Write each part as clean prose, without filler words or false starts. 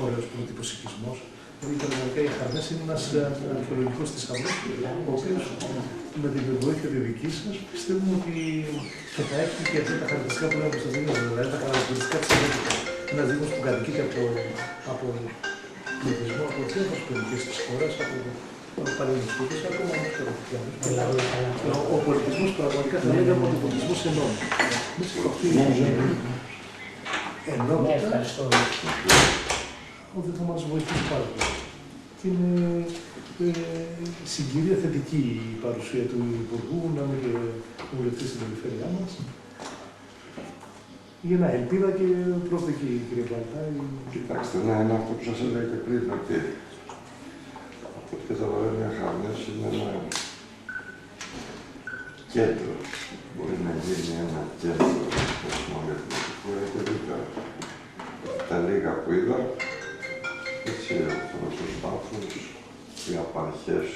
ωραίος πρότυπος οικισμός. Δηλαδή, πραγματικά οι Χαρνές είναι ένας αρχαιολογικός θησαυρός, ο οποίος με την βοήθεια τη δική σας πιστεύουμε ότι θα έχει και αυτά τα χαρακτηριστικά που λέμε που σας δίνω, δηλαδή τα χαρακτηριστικά της Ελλήνικας. Ένας Δήμος που κατοικείται από πληθυσμό, από διάφορες περιοχές της χώρας, από παλαιολιστικούς, ακόμα όμως και ο πολιτισμός πραγματικά θα λέγαμε ότι ο πολιτισμός ενώνει. Μέσα από αυτή η ενότητα, ότι θα μας βοηθήσει πάρα πολύ. Και είναι συγκυρία θετική η παρουσία του Υπουργού, να είναι και βουλευτή στην περιφέρειά μας. Για να ελπίδα και προοπτική, κύριε Βαλτάη. Κοιτάξτε, ναι, είναι αυτό που σας έλεγα και πριν, ότι από ό,τι καταλαβαίνω οι Χαρνές είναι ένα κέντρο. Μπορεί να γίνει ένα κέντρο μόνο για την Αττικούρα και δίπλα. Τα λίγα που είδα, έτσι από τους πάθους, οι απαρχές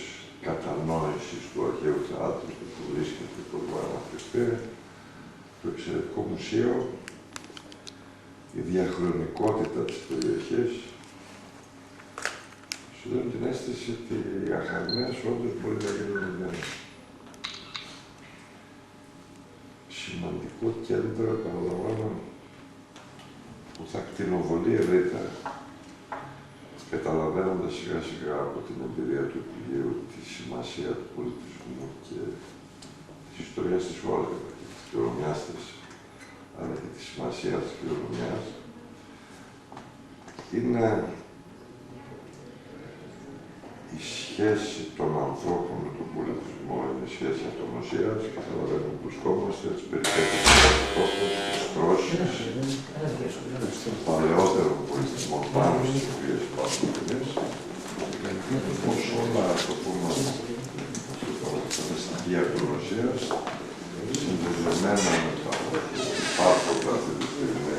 κατανόησης του αρχαίου θεάτρου που βρίσκεται το Βουαναφριστή, το εξαιρετικό μουσείο, η διαχρονικότητα της περιοχής, σου δίνουν την αίσθηση ότι οι Αχαρνές όντως μπορεί να γίνουν ένα σημαντικό κέντρο, επαναλαμβάνω, που θα κτηνοβολεί ευρύτερα, καταλαβαίνοντας σιγά σιγά από την εμπειρία του Υπουργείου τη σημασία του πολιτισμού και της ιστορίας της χώρας και της κληρονομιάς της, αλλά και τη σημασία της κληρονομιάς, είναι η σχέση των ανθρώπων με τον πολιτισμό, είναι η σχέση αυτογνωσίας και καταλαβαίνουμε που βρισκόμαστε, τις περιπέτειες του ανθρώπου, τις τρώσεις, των παλαιότερων πολιτισμών πάνω στις οποίες υπάρχουν εμείς, πώς όλα, το πούμε, τα στοιχεία αυτογνωσίας, συνδεδεμένα με τα υπάρχοντα αυτή τη στιγμή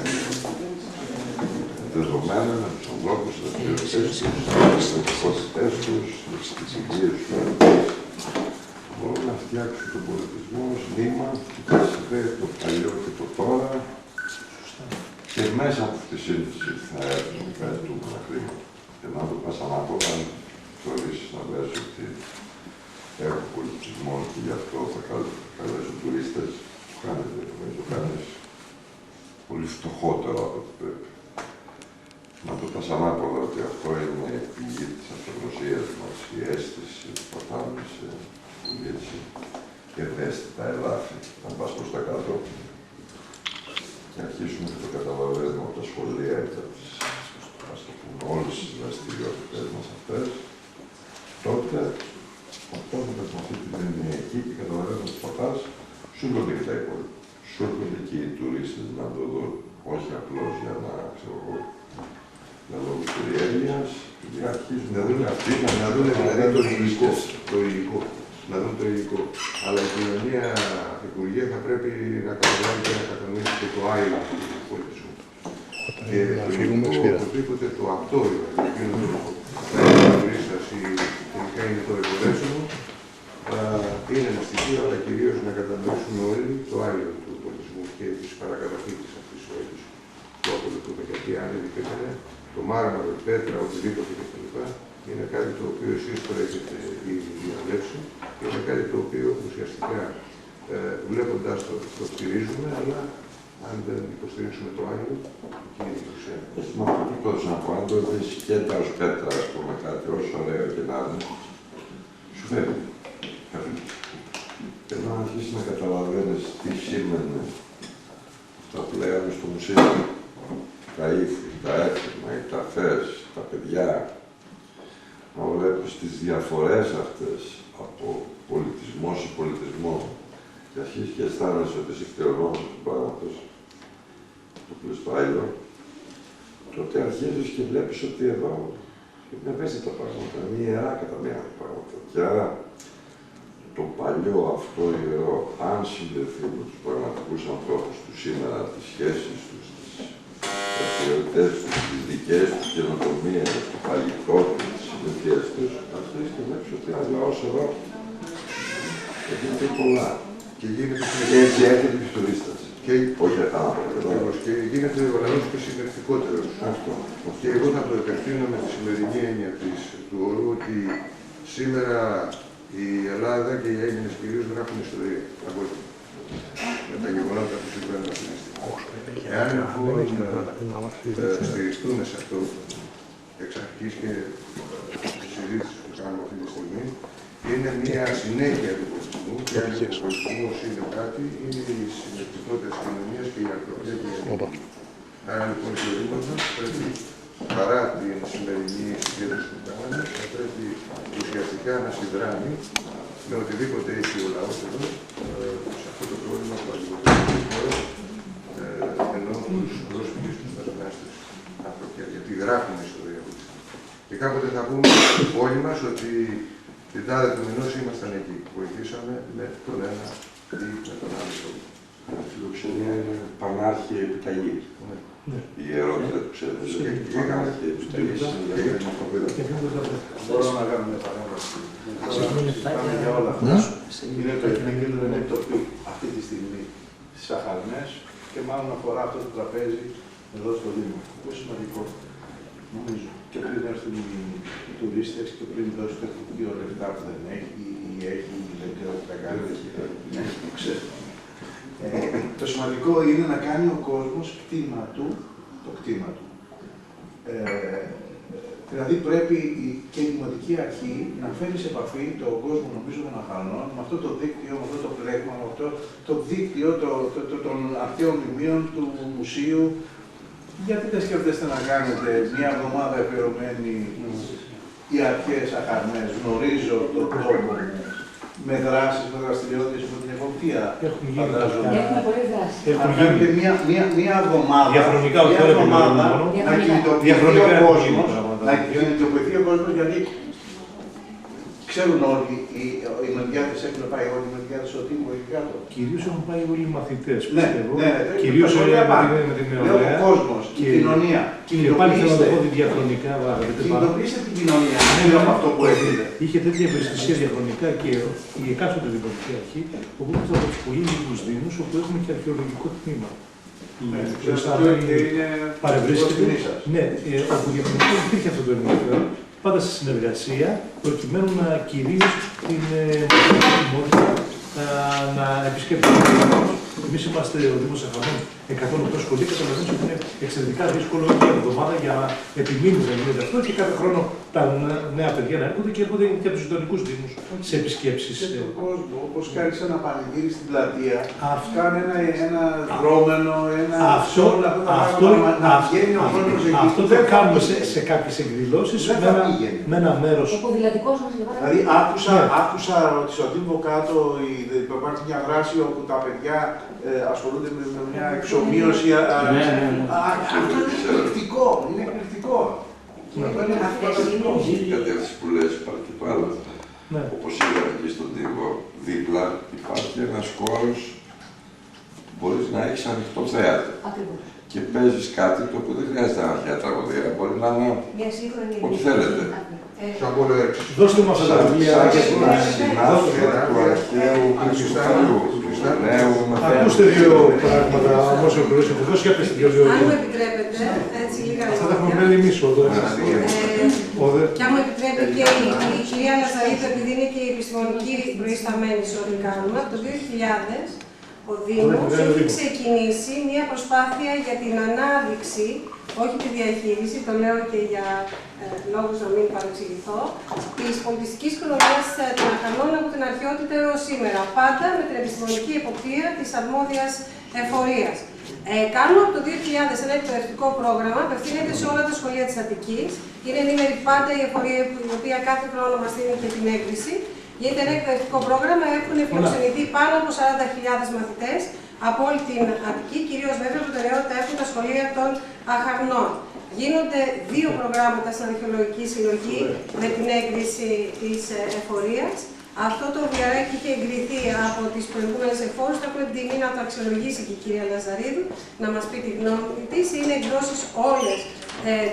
δεδομένα, με τους ανθρώπους, τις δραστηριότητες τους, τις δραστηριότητες τους, τις υγείες τους. Μπορούν να φτιάξουν τον πολιτισμό ως βήμα που θα συνδέει το παλιό και το τώρα και μέσα από αυτή τη σύνθεση θα έρθουν κρατούμενα χρήματα. Και να το πας ανάποδα, αν θεωρείς να λες ότι έχω πολιτισμό και γι' αυτό θα καλέσω τουρίστες, το κάνετε, νομίζω κάνεις πολύ φτωχότερο από ό,τι πρέπει. Να το πας ανάποδα ότι αυτό είναι η πηγή της αυτογνωσίας μας, η αίσθηση που πατάμε σε πολύ έτσι ευαίσθητα εδάφη. Να πας προς τα κάτω και αρχίσουμε και το καταλαβαίνουμε από τα σχολεία και από τις, ας το πούμε, όλες τις δραστηριότητες μας αυτές, τότε ορθώνοντας με αυτή την έννοια εκεί και καταλαβαίνουμε ότι πατάς, σου έρχονται και τα υπόλοιπα. Σου έρχονται και οι τουρίστες να το δουν, όχι απλώς για να, ξέρω εγώ, για λόγους περιέργειας, και αρχίζουν να δουν αυτοί, να δουν δηλαδή το υλικό. Να δουν το υλικό. Αλλά η κοινωνία, η Υπουργεία θα πρέπει να καταλάβει και να κατανοήσει και το άλλο του πολιτισμού. Και το υλικό, οπωσδήποτε το αυτό, δηλαδή, τελικά είναι το εργοδέσιμο, είναι ένα στοιχείο, αλλά κυρίως να κατανοήσουμε όλοι το άλλο του πολιτισμού και της παρακαταθήκης αυτής της όλης που ακολουθούμε. Γιατί αν υπήρχε το μάρμαρο, η πέτρα, οτιδήποτε κτλ. Είναι κάτι το οποίο εσείς τώρα έχετε ήδη διαβλέψει και είναι κάτι το οποίο ουσιαστικά βλέποντας το στηρίζουμε, αλλά αν δεν υποστηρίξουμε το άλλο, εκείνη η ουσία. Μα αυτό που να πω, αν το δεις σκέτα ως πέτρα, ας πούμε, κάτι όσο ωραίο και να είναι, σου φεύγει. Και να αρχίσεις να καταλαβαίνεις τι σήμαινε αυτά που λέγαμε στο μουσείο, τα ύφη, τα έθιμα, οι ταφές, τα παιδιά, να βλέπεις τις διαφορές αυτές από πολιτισμό σε πολιτισμό και αρχίσεις και αισθάνεσαι ότι είσαι κτηρονόμος του πράγματος, το πλούς το άλλο, τότε αρχίζεις και βλέπεις ότι εδώ είναι ευαίσθητα πράγματα, είναι ιερά κατά μία πράγματα. Και άρα το παλιό αυτό ιερό, αν συνδεθεί με τους πραγματικούς ανθρώπους του σήμερα, τις σχέσεις τους, τις δραστηριότητες τους, τις δικές τους καινοτομίες, το παλιτό τους, τις συνήθειες τους, αρχίζεις και βλέπεις ότι ένας λαός εδώ έχει πει πολλά. Και γίνεται και έτσι έρχεται και τουρίστας. Όχι Ακριβώς. Και γίνεται ο λαός και συνεργικότερος. Και εγώ θα το επεκτείνω με τη σημερινή έννοια του όρου ότι σήμερα η Ελλάδα και οι Έλληνες κυρίως γράφουν ιστορία. Με τα γεγονότα που συμβαίνουν αυτή τη στιγμή. Εάν λοιπόν στηριχτούμε σε αυτό, εξ αρχής και τη συζήτηση που κάνουμε αυτή τη στιγμή, είναι μια συνέχεια του πολιτισμού και αν ο πολιτισμός είναι κάτι, είναι η συνεκτικότητα της κοινωνίας και η αρκετία και η ενέργεια. Άρα λοιπόν το Δήμο μας πρέπει, παρά την σημερινή συγκέντρωση που κάναμε, θα πρέπει ουσιαστικά να συνδράμει με οτιδήποτε έχει ο λαός εδώ σε αυτό το πρόβλημα που αντιμετωπίζει η χώρα, ενώ τους πρόσφυγες, τους μετανάστες ανθρωπιά, γιατί γράφουν ιστορία αυτή. Και κάποτε θα πούμε όλοι μας ότι την τάδε του μηνός ήμασταν εκεί. Βοηθήσαμε με τον ένα ή με τον άλλο τρόπο. Η φιλοξενία είναι πανάρχη επιταγή. Η ιερότητα που ξέρετε. Πανάρχη επιταγή. Μπορώ να κάνω μια παρέμβαση. Πάμε για όλα αυτά. Είναι το επίκεντρο τοπί αυτή τη στιγμή στις Αχαρνές και μάλλον αφορά αυτό το τραπέζι εδώ στο Δήμο. Πολύ σημαντικό. Νομίζω. Και πριν έρθουν οι τουρίστες και πριν δώσουν το δύο λεφτά που δεν έχει ή έχει ή δεν ξέρω τι θα κάνει. Ναι, ξέρω. Το σημαντικό είναι να κάνει ο κόσμος το κτήμα του. Δηλαδή πρέπει και η Δημοτική Αρχή να φέρει σε επαφή τον κόσμο, νομίζω, των Αχαρνών, με αυτό το δίκτυο, με αυτό το πλέγμα, με αυτό το δίκτυο των αρχαίων μνημείων του μουσείου. Γιατί δεν σκέφτεστε να κάνετε μια εβδομάδα αφιερωμένη οι αρχαίες Αχαρνές, γνωρίζω τον τόπο με δράσεις, με δραστηριότητες, με την εποπτεία. Έχουμε πολλές δράσεις. Αν κάνετε μια εβδομάδα, να κινητοποιηθεί ο κόσμος, γιατί ξέρουν όλοι οι μεριάδες, έχουν πάει όλοι οι μεριάδες στο Τίμο εκεί κάτω. Κυρίως έχουν πάει όλοι οι μαθητές, Ναι, πιστεύω. ναι, Κυρίως με την νεολαία. Ο κόσμος, η κοινωνία. Και πάλι θέλω να το πω διαχρονικά, Κινητοποιήστε την κοινωνία, δεν από αυτό που έχετε. είχε τέτοια ευαισθησία διαχρονικά και η εκάστοτε δημοτική αρχή, οπότε από τους πολύ λίγους δήμους, όπου έχουμε και αρχαιολογικό τμήμα. Παρευρίσκεται. Ναι, όπου διαχρονικά υπήρχε αυτό το ενδιαφέρον, πάντα στη συνεργασία, προκειμένου να κυρίως την δημότητα να επισκέπτεται. Εμείς είμαστε ο Δήμος Αχαρνών 108 σχολεία, καταλαβαίνετε ότι είναι εξαιρετικά δύσκολο για την εβδομάδα για να επιμείνουν να γίνεται αυτό και κάθε χρόνο τα νέα παιδιά να έρχονται και έρχονται και από τους γειτονικούς δήμους σε επισκέψεις. Και τον κόσμο, όπως κάνει ένα πανηγύρι στην πλατεία, κάνει ένα δρόμενο, ένα όλα αυτά τα πράγματα, να βγαίνει ο κόσμος εκεί. Αυτό το κάνουμε σε κάποιες εκδηλώσεις με ένα μέρος. Ο ποδηλατικός μας, για Δηλαδή άκουσα ότι στο Δήμο κάτω υπάρχει μια δράση όπου τα παιδιά ασχολούνται με μια εξομοίωση. Αυτό είναι εκπληκτικό. Είναι εκπληκτικό. Η κατεύθυνση που λες υπάρχει και το άλλο. Όπως είδαμε εκεί στον Δήμο, δίπλα υπάρχει ένας χώρος που μπορείς να έχεις ανοιχτό θέατρο. Και παίζεις κάτι το που δεν χρειάζεται αρχαία τραγωδία. Μπορεί να είναι ό,τι θέλετε. Δώστε μας αυτά τα βιβλία και συνάφεια του αρχαίου Χριστοφανιού. ακούστε δύο πράγματα όμως ο Κρός και δώσει κάποιες δύο. Αν μου επιτρέπετε, έτσι λίγα αυτά τα έχουμε μέλη εμείς εδώ. Και αν μου επιτρέπει και η κυρία Λαζαρίδου, επειδή είναι και η επιστημονική προϊσταμένη σε ό,τι κάνουμε, από το 2000 ο Δήμος έχει ξεκινήσει μια προσπάθεια για την ανάδειξη, όχι τη διαχείριση, το λέω και για λόγους να μην παρεξηγηθώ, της πολιτιστικής κληρονομιάς των Αχαρνών από την αρχαιότητα έως σήμερα, πάντα με την επιστημονική εποπτεία της αρμόδιας εφορίας. Κάνουμε από το 2000 ένα εκπαιδευτικό πρόγραμμα, απευθύνεται σε όλα τα σχολεία της Αττικής. Είναι ενήμερη πάντα η εφορία, η οποία κάθε χρόνο μας δίνει και την έγκριση. Γίνεται ένα εκπαιδευτικό πρόγραμμα, έχουν φιλοξενηθεί πάνω από 40.000 μαθητές από όλη την Αττική, κυρίως βέβαια προτεραιότητα έχουν τα σχολεία των Αχαρνών. Γίνονται δύο προγράμματα στην αρχαιολογική συλλογή με την έγκριση της εφορίας. Αυτό το βιβλιαράκι είχε εγκριθεί από τις προηγούμενες εφόρους, θα έχουμε την τιμή να το αξιολογήσει και η κυρία Λαζαρίδου, να μας πει τη γνώμη της. Είναι εκδόσεις όλες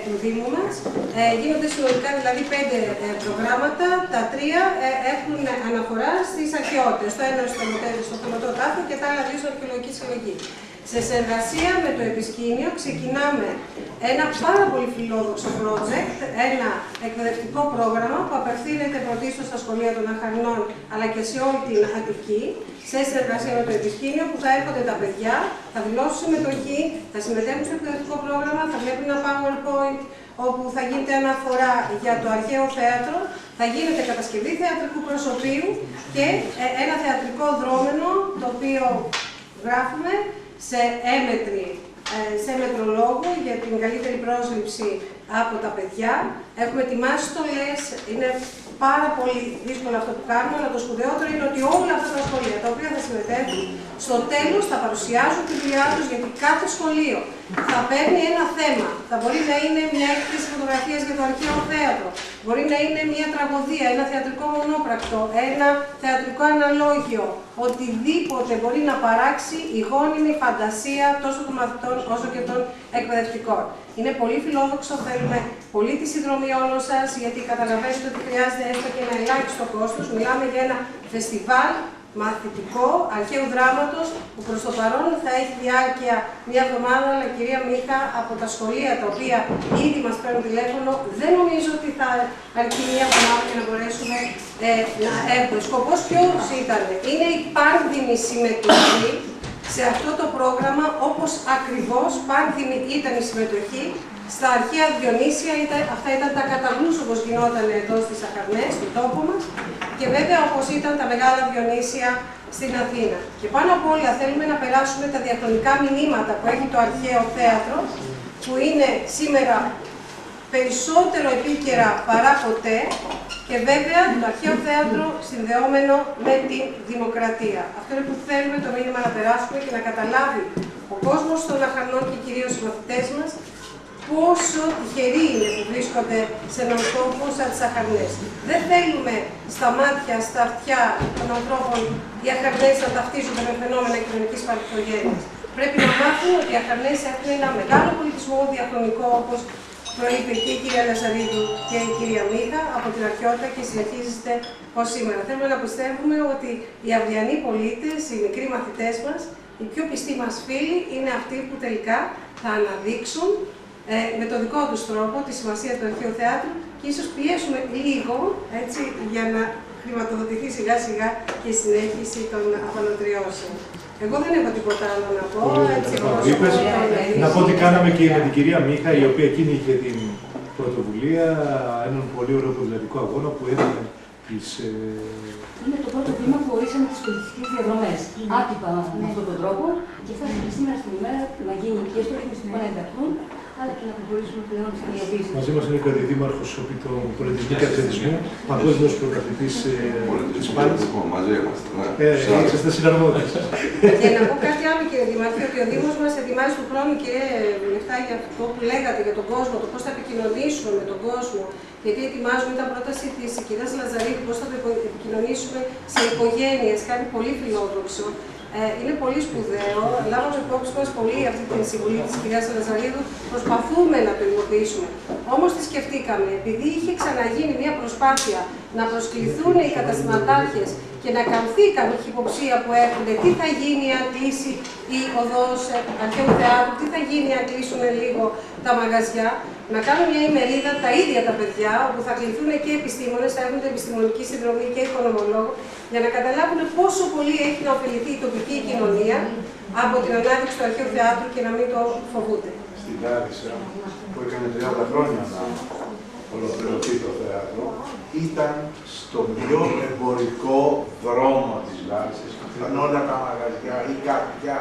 του Δήμου μας. Γίνονται συνολικά δηλαδή 5 προγράμματα, τα 3 έχουν αναφορά στις αρχαιότητες. Το ένα στο θελωτό τάφο και τα άλλα 2 στην αρχαιολογική συλλογή. Σε συνεργασία με το Επισκήνιο ξεκινάμε ένα πάρα πολύ φιλόδοξο project, ένα εκπαιδευτικό πρόγραμμα που απευθύνεται πρωτίστως στα σχολεία των Αχαρνών αλλά και σε όλη την Αττική, σε συνεργασία με το Επισκήνιο, που θα έρχονται τα παιδιά, θα δηλώσουν συμμετοχή, θα συμμετέχουν στο εκπαιδευτικό πρόγραμμα, θα βλέπουν ένα PowerPoint όπου θα γίνεται αναφορά για το αρχαίο θέατρο, θα γίνεται κατασκευή θεατρικού προσωπείου και ένα θεατρικό δρόμενο, το οποίο γράφουμε σε έμετρο λόγο για την καλύτερη πρόσληψη από τα παιδιά. Έχουμε ετοιμάσει στολές, είναι πάρα πολύ δύσκολο αυτό που κάνουμε, αλλά το σπουδαιότερο είναι ότι όλα αυτά τα σχολεία τα οποία θα συμμετέχουν, στο τέλος θα παρουσιάζουν τη δουλειά τους, γιατί κάθε σχολείο θα παίρνει ένα θέμα. Θα μπορεί να είναι μια έκθεση φωτογραφίας για το αρχαίο θέατρο, μπορεί να είναι μια τραγωδία, ένα θεατρικό μονόπρακτο, ένα θεατρικό αναλόγιο, οτιδήποτε μπορεί να παράξει η γόνιμη φαντασία τόσο των μαθητών όσο και των εκπαιδευτικών. Είναι πολύ φιλόδοξο, θέλουμε πολύ τη συνδρομή όλων σας, γιατί καταλαβαίνετε ότι χρειάζεται έστω και ένα ελάχιστο κόστος. Μιλάμε για ένα φεστιβάλ μαθητικό αρχαίου δράματος, που προς το παρόν θα έχει διάρκεια μια εβδομάδα, αλλά κυρία Μίχα, από τα σχολεία τα οποία ήδη μας παίρνουν τηλέφωνο, δεν νομίζω ότι θα αρκεί μια εβδομάδα για να μπορέσουμε να έχουμε. Σκοπός ποιος ήταν? Είναι η πάνδημη συμμετοχή σε αυτό το πρόγραμμα, όπως ακριβώς πάνδημη ήταν η συμμετοχή στα αρχαία Διονύσια. Αυτά ήταν τα καταγλούς όπως γινόταν εδώ στις Αχαρνές, στον τόπο μας, και βέβαια όπως ήταν τα μεγάλα Διονύσια στην Αθήνα. Και πάνω απ' όλα θέλουμε να περάσουμε τα διαχρονικά μηνύματα που έχει το αρχαίο θέατρο, που είναι σήμερα περισσότερο επίκαιρα παρά ποτέ, και βέβαια το αρχαίο θέατρο συνδεόμενο με τη δημοκρατία. Αυτό είναι που θέλουμε το μήνυμα να περάσουμε και να καταλάβει ο κόσμος των Αχαρνών και κυρίως οι μαθητές μας πόσο τυχεροί είναι που βρίσκονται σε έναν τόπο σαν τις Αχαρνές. Δεν θέλουμε στα μάτια, στα αυτιά των ανθρώπων οι Αχαρνές να ταυτίζονται με φαινόμενα κοινωνικής παρθογένειας. Πρέπει να μάθουν ότι οι Αχαρνές έχουν ένα μεγάλο πολιτισμό διαχρονικό, όπως προείπε και η κυρία Λαζαρίδου και η κυρία Μίχα, από την αρχαιότητα και συνεχίζεται ως σήμερα. Θέλουμε να πιστεύουμε ότι οι αυριανοί πολίτες, οι μικροί μαθητές μας, οι πιο πιστοί μας φίλοι, είναι αυτοί που τελικά θα αναδείξουν με τον δικό τους τρόπο τη σημασία του αρχαίου θεάτρου, και ίσως πιέσουμε λίγο έτσι, για να χρηματοδοτηθεί σιγά σιγά και η συνέχιση των απαλωτριώσεων. Εγώ δεν έχω τίποτα άλλο να πω. Να πω ότι κάναμε και με την κυρία Μίχα, η οποία εκείνη είχε την πρωτοβουλία, έναν πολύ ωραίο ποδηλατικό αγώνα που έδινε τις... Είναι το πρώτο βήμα που ορίσαμε τις πολιτιστικές διαδρομές. Άτυπα με αυτόν τον τρόπο, και φτάσαμε σήμερα στην ημέρα να γίνει και στο ρυθμιστικό να ενταχθούν, αλλά και να προχωρήσουμε πλέον στην διαβίωση. Μαζί μας είναι ο κατεδήμαρχος του πολιτισμού και αθλητισμού, παγκόσμιος πρωταθλητής της Πάλης. Μαζί είμαστε. Είσαστε συναρμόδιες. Και να πω κάτι άλλο, κύριε Δημάρχη, ότι ο Δήμος μας ετοιμάζει του χρόνου, κύριε Βουλευτά, για αυτό που λέγατε για τον κόσμο, το πώς θα επικοινωνήσουμε με τον κόσμο. Γιατί ετοιμάζουμε τα πρόταση της κυρίας Λαζαρίδου, πώς θα το επικοινωνήσουμε σε οικογένειες, κάτι πολύ φιλόδοξο. Είναι πολύ σπουδαίο. Λάβαμε υπόψη μας πολύ αυτή την συμβουλή της κυρίας Λαζαρίδου. Προσπαθούμε να το υλοποιήσουμε. Όμως τη σκεφτήκαμε, επειδή είχε ξαναγίνει μια προσπάθεια να προσκληθούν οι καταστηματάρχες και να καμφθεί κάποια υποψία που έρχονται, τι θα γίνει αν κλείσει η οδός αρχαίου θεάτρου, τι θα γίνει αν κλείσουν λίγο τα μαγαζιά. Να κάνουν μια ημερίδα τα ίδια τα παιδιά, όπου θα κληθούν και επιστήμονες, θα έχουν επιστημονική συνδρομή και οικονομολόγο, για να καταλάβουν πόσο πολύ έχει να ωφεληθεί η τοπική κοινωνία από την ανάδειξη του αρχαίου θεάτρου και να μην το φοβούνται. Στην Λάρισα, που έκανε 30 χρόνια να ολοκληρωθεί το θέατρο, ήταν στον πιο εμπορικό δρόμο της Λάρισας. Ήταν όλα τα μαγαζιά ή κάποια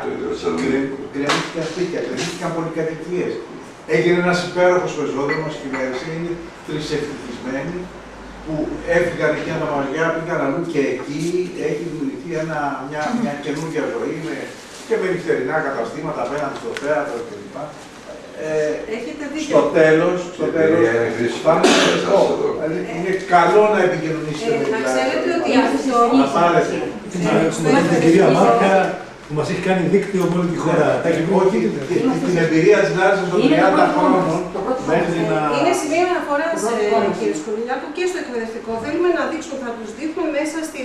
κρεμίστηκαν σπίτια, κρεμίστηκαν πολυκατοικίες. Έγινε ένας υπέροχος πεζόδρομος και η Λάρισα είναι τρισευτυχισμένη, που έφυγαν εκεί τα μαγαζιά, πήγαν αλλού, και εκεί έχει δημιουργηθεί μια καινούργια ζωή και με νυχτερινά καταστήματα απέναντι στο θέατρο κλπ. Στο τέλος, θα είναι καλό να επικοινωνήσετε με Να ξέρετε ότι αυτό... Στην κυρία Μάρκα, που μας έχει κάνει δίκτυο με όλη τη χώρα. Όχι, την εμπειρία της Λάρισας των 30 χρόνων μέχρι να... Είναι σημείο αναφοράς, κύριε Σκολιλιάκου, και στο εκπαιδευτικό. Θέλουμε να δείξουμε, θα τους δείχνουμε μέσα στη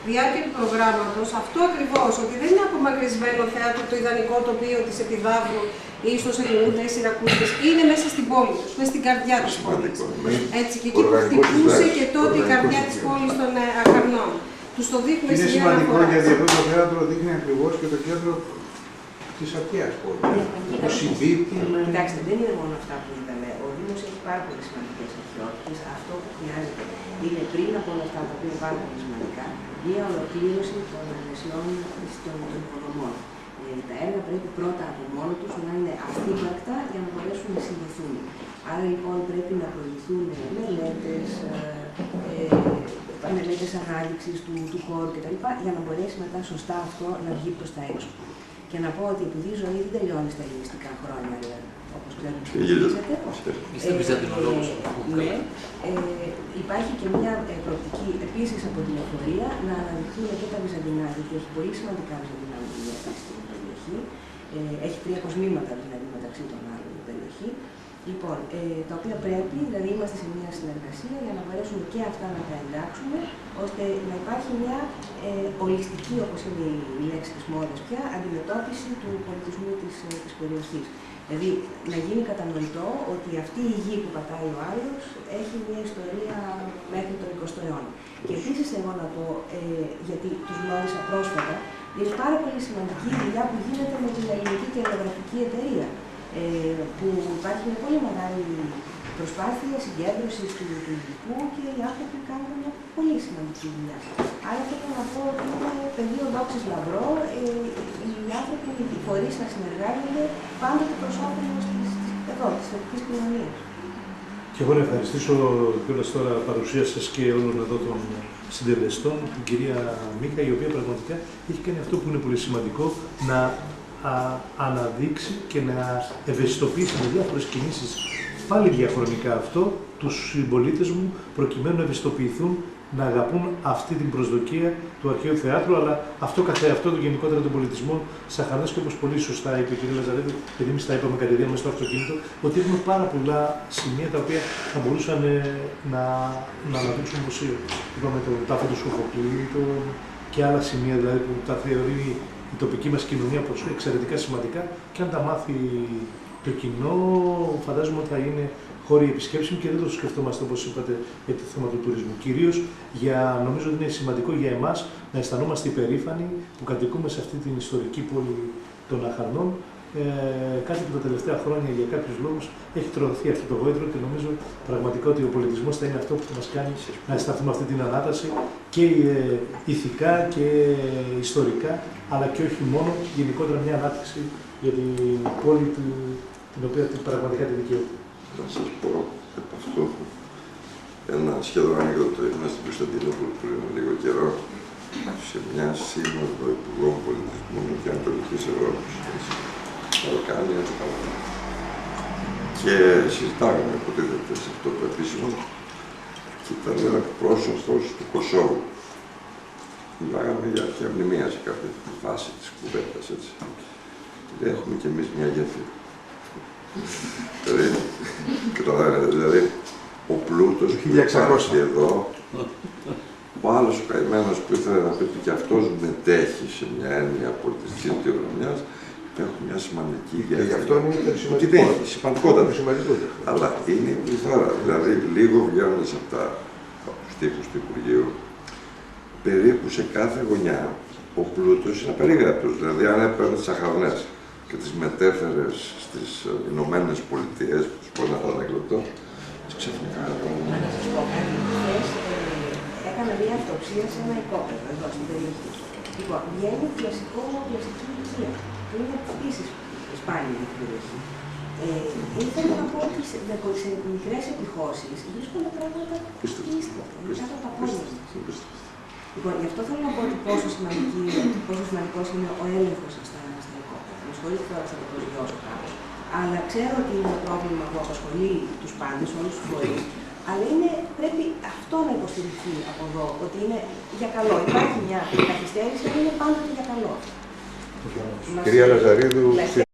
διάρκεια του προγράμματος αυτό ακριβώς, ότι δεν είναι απομακρυσμένο θέατρο το ιδανικό τοπίο της Επιδαύρου ή στο Σεληνούδα ή Σιρακούζης, είναι μέσα στην πόλη τους, μέσα στην καρδιά της πόλης. Έτσι, και εκεί που χτυπούσε και τότε η καρδιά της πόλης των Αχαρνών. Τους το δείχνουμε Είναι σημείο σημαντικό αναφοράς. γιατί αυτό το θέατρο δείχνει ακριβώς και το κέντρο της αρχαίας πόλης. Το συμπίπτει με... Κοιτάξτε, δεν είναι μόνο αυτά που είδαμε. Ο Δήμος έχει πάρα πολύ σημαντικές αρχαιότητες. Αυτό που χρειάζεται είναι πριν από όλα αυτά, τα οποία είναι πάρα πολύ σημαντικά, μια ολοκλήρωση των εργασιών των υποδομών. Τα έργα πρέπει πρώτα από μόνο τους να είναι αυτύπαρκτα για να μπορέσουν να συνδεθούν. Άρα λοιπόν πρέπει να προηγηθούν μελέτες ανάληξης του χώρου κτλ. Για να μπορέσει μετά σωστά αυτό να βγει προς τα έξω. Και να πω ότι επειδή η ζωή δεν τελειώνει στα ελληνιστικά χρόνια, όπως ξέρετε, ναι, υπάρχει και μια προοπτική επίσης από την εφορία να αναδειχθούν και τα Βυζαντινά, γιατί έχει πολύ σημαντικά Βυζαντινά μνημεία στην περιοχή. Έχει 3 κοσμήματα δηλαδή μεταξύ των άλλων στην περιοχή. Λοιπόν, τα οποία πρέπει, δηλαδή είμαστε σε μια συνεργασία για να μπορέσουμε και αυτά να τα εντάξουμε, ώστε να υπάρχει μια ολιστική, όπως είναι η λέξη της μόδας πια, αντιμετώπιση του πολιτισμού της περιοχής. Δηλαδή, να γίνει κατανοητό ότι αυτή η γη που πατάει ο άλλος έχει μια ιστορία μέχρι τον 20ο αιώνα. Και επίσης, εγώ να πω, γιατί τους γνώρισα πρόσφατα, είναι πάρα πολύ σημαντική η δουλειά που γίνεται με την Ελληνική Κερδογραφική Εταιρεία. Που υπάρχει μια πολύ μεγάλη προσπάθεια συγκέντρωσης του υλικού και οι άνθρωποι κάνουν μια πολύ σημαντική δουλειά. Άρα θέλω να πω ότι είναι πεδίο δόξης λαμπρό, οι άνθρωποι, οι φορείς να συνεργάζονται πάντοτε προς όφελος της τοπικής κοινωνίας. Και εγώ να ευχαριστήσω κιόλας τώρα παρουσία σας και όλων εδώ των συντελεστών, την κυρία Μίκα, η οποία πραγματικά έχει κάνει αυτό που είναι πολύ σημαντικό, να αναδείξει και να ευαισθητοποιήσει με διάφορες κινήσεις, πάλι διαχρονικά αυτό, τους συμπολίτες μου, προκειμένου να ευαισθητοποιηθούν, να αγαπούν αυτή την προσδοκία του αρχαίου θεάτρου, αλλά αυτό καθεαυτό το γενικότερα τον πολιτισμό Σαχαρνές, και όπως πολύ σωστά είπε η κυρία Λαζαρίδου, γιατί εμείς τα είπαμε κατηδίαν μέσα στο αυτοκίνητο, ότι έχουμε πάρα πολλά σημεία τα οποία θα μπορούσαν να αναδείξουν μουσείο. Είπαμε το τάφο του Σοφοκλή και άλλα σημεία δηλαδή που τα θεωρεί η τοπική μας κοινωνία από εξαιρετικά σημαντικά, και αν τα μάθει το κοινό, φαντάζομαι ότι θα είναι χώροι επισκέψιμοι και δεν το σκεφτόμαστε, όπως είπατε, για το θέμα του τουρισμού. Κυρίως, νομίζω ότι είναι σημαντικό για εμάς να αισθανόμαστε υπερήφανοι που κατοικούμε σε αυτή την ιστορική πόλη των Αχαρνών. Κάτι που τα τελευταία χρόνια για κάποιους λόγους έχει τρωθεί αυτό το γόητρο, και νομίζω πραγματικά ότι ο πολιτισμός θα είναι αυτό που θα μας κάνει να αισθανθούμε αυτή την ανάταση και ηθικά και ιστορικά, αλλά και όχι μόνο, γενικότερα μια ανάπτυξη για την πόλη την οποία πραγματικά τη δικαιούται. Να σας πω από αυτό ένα σχεδόν ανεκδότο. Ήμουν στην Κωνσταντινούπολη πριν λίγο καιρό σε μια σύνοδο υπουργών πολιτισμού και Ανατολικής Ευρώπης. Βαλκάνια και τα άλλα. Και συζητάγαμε υποτίθεται σε αυτό το επίσημο και ήταν ένα πρόσωπος του Κωσόβου. Μιλάγαμε για αρχαία μνημεία σε κάποια φάση της κουβέντας, έτσι. Έχουμε κι εμείς μια γέφυρα. Καταλάβετε, δηλαδή, ο πλούτος που υπάρχει εδώ, ο άλλος ο καημένος που ήθελε να πει ότι και αυτός μετέχει σε μια έννοια πολιτιστικής κληρονομιάς, έχουν μια σημαντική γέφυρα. Και γι' αυτό είναι σημαντικότατα. Αλλά είναι η πληθώρα. Δηλαδή, λίγο βγαίνοντας από τους τοίχους του Υπουργείου, περίπου σε κάθε γωνιά ο πλούτος είναι απερίγραπτος. Δηλαδή, αν έπαιρνε τις Αχαρνές και τις μετέφερες στις Ηνωμένες Πολιτείες, που τους πω να θα ανακλωτώ, ξαφνικά Να σας πω κάτι. Έκανα μια αυτοψία σε ένα οικόπεδο εδώ στην περιοχή. Λοιπόν, βγαίνει κλασική ηλικία, που είναι επίσης σπάνια για την περιοχή. Ήθελα να πω ότι σε μικρές επιχώσεις βρίσκονται πράγματα πίστευτα, κάτω από τα πόδια. Λοιπόν, γι' αυτό θέλω να πω ότι πόσο σημαντικός είναι ο έλεγχος στα οικόπεδα. Με συγχωρείτε τώρα θα το προσγειώσω κάπως. Αλλά ξέρω ότι είναι ένα πρόβλημα που απασχολεί τους πάντες, όλους τους φορείς. Αλλά πρέπει αυτό να υποστηριχθεί από εδώ, ότι είναι για καλό. Υπάρχει μια καθυστέρηση, αλλά είναι πάντοτε για καλό. Κυρία Λαζαρίδου.